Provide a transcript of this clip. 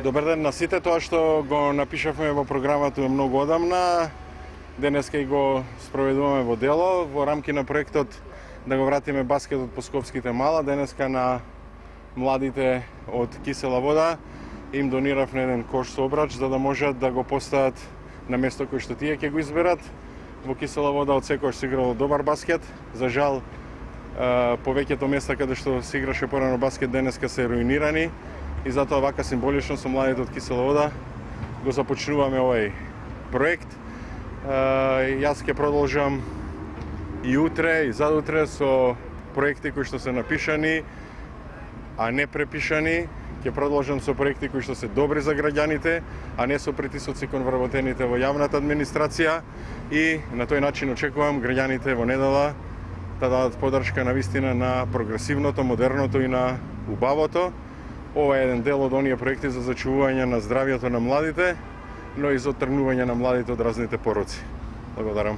Добар ден на сите, тоа што го напишавме во програмата многу одамна, денеска и го спроведуваме во дело, во рамки на проектот да го вратиме баскетот по Скопските мала. Денеска на младите од Кисела вода им дониравме еден кош со обрач за да можат да го постават на место кој што тие ќе го изберат. Во Кисела вода од секојаш се играло добар баскет. За жал, повеќето места каде што се играше порано баскет денеска се руинирани и затоа вака символично со младите од Кисела вода го започнуваме овој проект. Јас ќе продолжам и утре и задутре со проекти кои што се напишани, а не препишани. Ќе продолжам со проекти кои што се добри за граѓаните, а не со притисоци кон вработените во јавната администрација, и на тој начин очекувам граѓаните во недела да дадат подршка на вистина на прогресивното, модерното и на убавото. Ова е еден дел од оние проекти за зачувување на здравјето на младите, но и за оттргнување на младите од разните пороци. Благодарам.